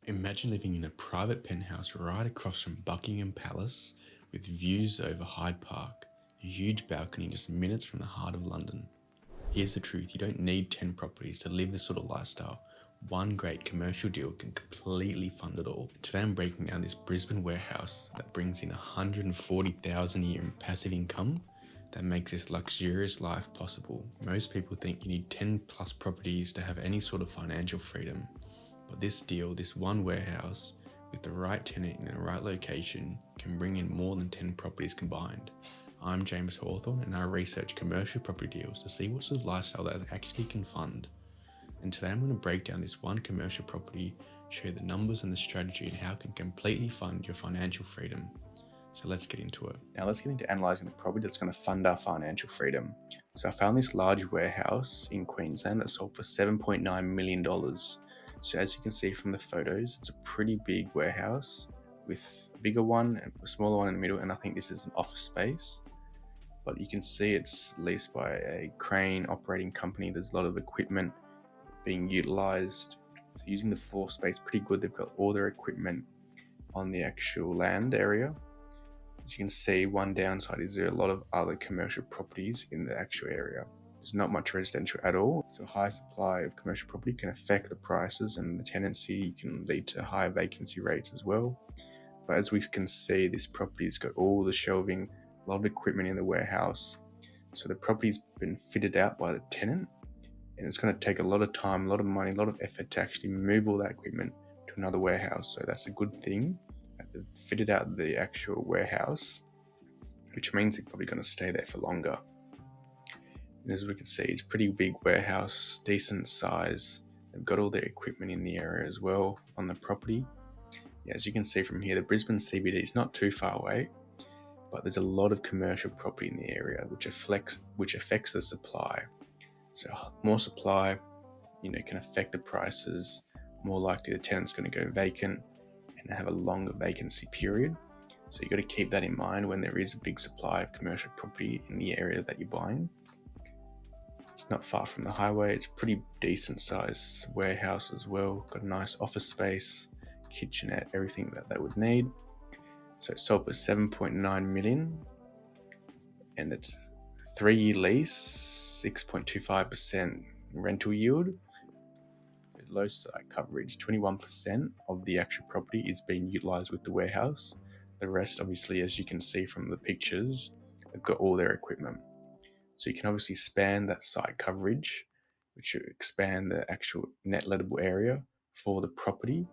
Imagine living in a private penthouse right across from Buckingham Palace with views over Hyde Park, a huge balcony just minutes from the heart of London. Here's the truth, you don't need 10 properties to live this sort of lifestyle. One great commercial deal can completely fund it all. Today I'm breaking down this Brisbane warehouse that brings in 140,000 a year in passive income that makes this luxurious life possible. Most people think you need 10 plus properties to have any sort of financial freedom. But this deal, this one warehouse, with the right tenant in the right location, can bring in more than 10 properties combined. I'm James Hawthorne and I research commercial property deals to see what sort of lifestyle that actually can fund. And today I'm going to break down this one commercial property, show you the numbers and the strategy and how it can completely fund your financial freedom. So let's get into it. Now let's get into analysing the property that's going to fund our financial freedom. So I found this large warehouse in Queensland that sold for $7.9 million. So as you can see from the photos, it's a pretty big warehouse with a bigger one and a smaller one in the middle, and I think this is an office space. But you can see it's leased by a crane operating company. There's a lot of equipment being utilised. So using the floor space pretty good. They've got all their equipment on the actual land area. As you can see, one downside is there are a lot of other commercial properties in the actual area. There's not much residential at all, so a high supply of commercial property can affect the prices and the tenancy can lead to higher vacancy rates as well. But as we can see, this property's got all the shelving, a lot of equipment in the warehouse. So the property's been fitted out by the tenant, and it's going to take a lot of time, a lot of money, a lot of effort to actually move all that equipment to another warehouse. So that's a good thing. They've fitted out the actual warehouse, which means they're probably going to stay there for longer. And as we can see, it's a pretty big warehouse, decent size. They've got all their equipment in the area as well on the property. Yeah, as you can see from here, the Brisbane CBD is not too far away, but there's a lot of commercial property in the area which affects the supply. So more supply, can affect the prices. More likely the tenant's going to go vacant and have a longer vacancy period. So you've got to keep that in mind when there is a big supply of commercial property in the area that you're buying. It's not far from the highway. It's a pretty decent size warehouse as well. Got a nice office space, kitchenette, everything that they would need. So it sold for $7.9 million, and it's 3-year lease, 6.25% rental yield. Low site coverage, 21% of the actual property is being utilised with the warehouse. The rest, obviously, as you can see from the pictures, they've got all their equipment. So you can obviously span that site coverage, which will expand the actual net lettable area for the property,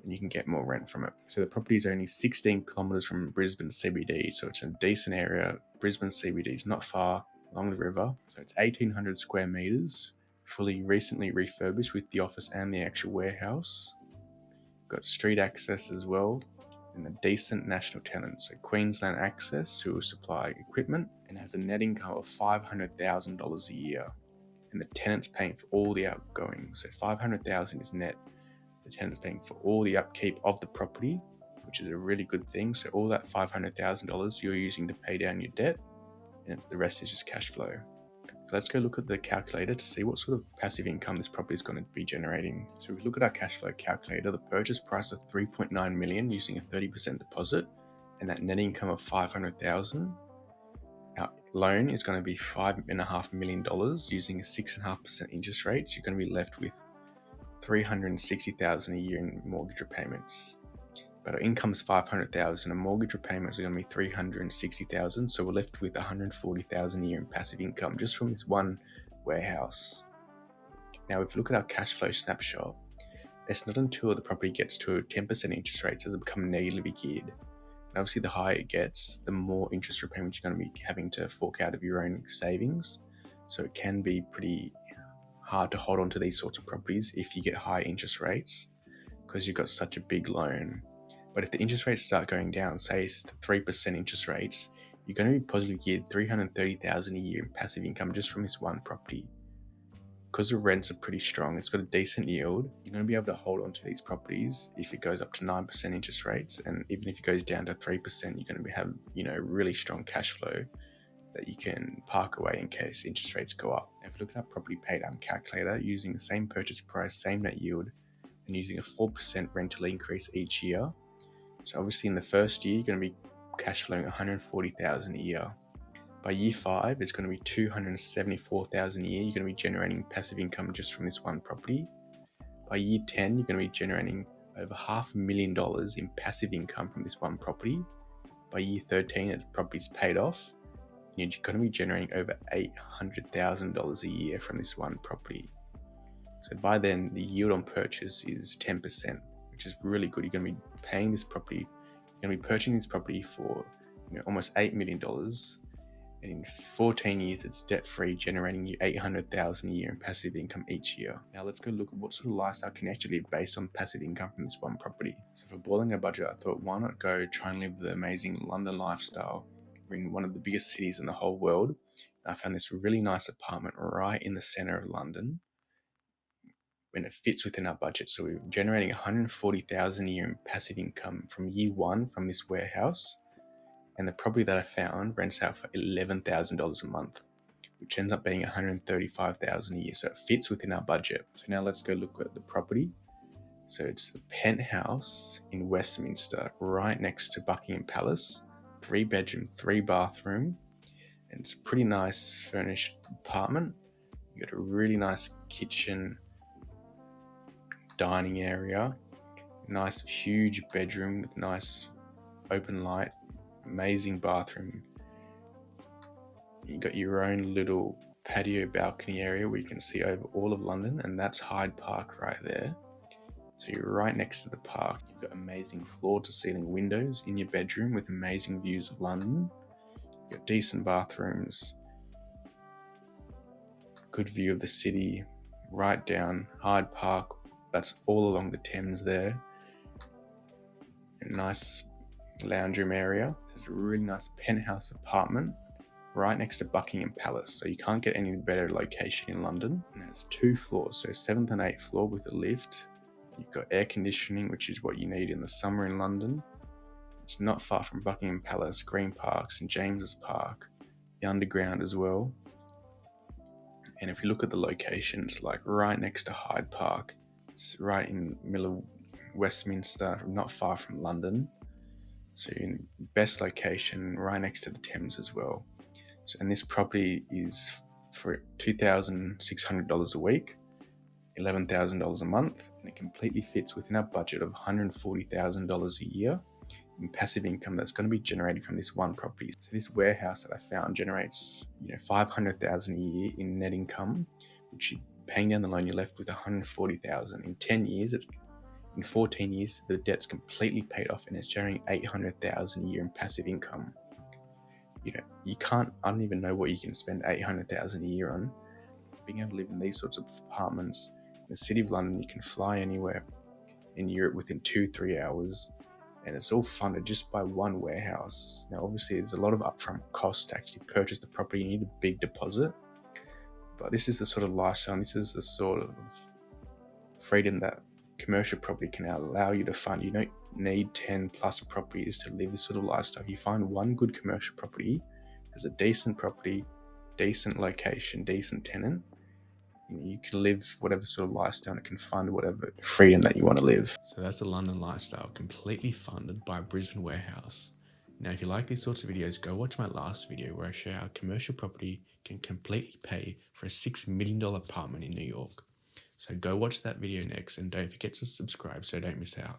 and you can get more rent from it. So the property is only 16 kilometres from Brisbane CBD, so it's a decent area. Brisbane CBD is not far along the river, so it's 1,800 square metres, fully recently refurbished with the office and the actual warehouse. Got street access as well, and a decent national tenant, so Queensland Access, who will supply equipment, and has a net income of $500,000 a year. And the tenant's paying for all the outgoing, so $500,000 is net. The tenant's paying for all the upkeep of the property, which is a really good thing. So all that $500,000 you're using to pay down your debt, and the rest is just cash flow. So let's go look at the calculator to see what sort of passive income this property is going to be generating. So if we look at our cash flow calculator, the purchase price of $3.9 million using a 30% deposit, and that net income of $500,000. Our loan is going to be $5.5 million using a 6.5% interest rate. You're going to be left with $360,000 a year in mortgage repayments. But our income's $500,000 and mortgage repayments are going to be $360,000, so we're left with $140,000 a year in passive income just from this one warehouse. Now, if you look at our cash flow snapshot, it's not until the property gets to 10% interest rates does it become negatively geared. And obviously, the higher it gets, the more interest repayments you're going to be having to fork out of your own savings. So it can be pretty hard to hold on to these sorts of properties if you get high interest rates because you've got such a big loan. But if the interest rates start going down, say it's 3% interest rates, you're going to be positively geared $330,000 a year in passive income just from this one property. Because the rents are pretty strong, it's got a decent yield, you're going to be able to hold on to these properties if it goes up to 9% interest rates, and even if it goes down to 3%, you're going to have really strong cash flow that you can park away in case interest rates go up. If you look at our property pay down calculator using the same purchase price, same net yield, and using a 4% rental increase each year. So obviously in the first year, you're going to be cash flowing $140,000 a year. By year 5, it's going to be $274,000 a year. You're going to be generating passive income just from this one property. By year 10, you're going to be generating over $500,000 in passive income from this one property. By year 13, the property's paid off. You're going to be generating over $800,000 a year from this one property. So by then, the yield on purchase is 10%, which is really good. You're going to be paying this property, you're going to be purchasing this property for almost $8 million. And in 14 years, it's debt-free, generating you $800,000 a year in passive income each year. Now let's go look at what sort of lifestyle can you actually live based on passive income from this one property. So for boiling a budget, I thought, why not go try and live the amazing London lifestyle? We're in one of the biggest cities in the whole world. And I found this really nice apartment right in the center of London, and it fits within our budget. So we're generating $140,000 a year in passive income from year 1 from this warehouse. And the property that I found rents out for $11,000 a month, which ends up being $135,000 a year. So it fits within our budget. So now let's go look at the property. So it's a penthouse in Westminster, right next to Buckingham Palace, 3-bedroom, 3-bathroom. And it's a pretty nice furnished apartment. You got a really nice kitchen, dining area, nice huge bedroom with nice open light, amazing bathroom. You got your own little patio balcony area where you can see over all of London, and that's Hyde Park right there. So you're right next to the park. You've got amazing floor-to-ceiling windows in your bedroom with amazing views of London. You've got decent bathrooms, good view of the city, right down Hyde Park. That's all along the Thames there. A nice lounge room area. It's a really nice penthouse apartment right next to Buckingham Palace. So you can't get any better location in London. And there's 2 floors, so 7th and 8th floor with a lift. You've got air conditioning, which is what you need in the summer in London. It's not far from Buckingham Palace, Green Park, St James's Park, the Underground as well. And if you look at the location, it's like right next to Hyde Park. It's right in the middle of Westminster, not far from London. So you're in best location, right next to the Thames as well. So, and this property is for $2,600 a week, $11,000 a month, and it completely fits within our budget of $140,000 a year in passive income that's going to be generated from this one property. So this warehouse that I found generates $500,000 a year in net income, which you paying down the loan, you're left with $140,000. In 10 years, in 14 years, the debt's completely paid off and it's generating $800,000 a year in passive income. You can't, I don't even know what you can spend $800,000 a year on. Being able to live in these sorts of apartments in the city of London, you can fly anywhere in Europe within 2-3 hours, and it's all funded just by one warehouse. Now, obviously, there's a lot of upfront cost to actually purchase the property. You need a big deposit, but this is the sort of lifestyle, and this is the sort of freedom that commercial property can allow you to fund. You don't need 10 plus properties to live this sort of lifestyle. If you find one good commercial property, there's a decent property, decent location, decent tenant, you can live whatever sort of lifestyle and it can fund whatever freedom that you want to live. So that's the London lifestyle, completely funded by a Brisbane warehouse. Now, if you like these sorts of videos, go watch my last video where I show how commercial property can completely pay for a $6 million apartment in New York. So go watch that video next, and don't forget to subscribe so don't miss out.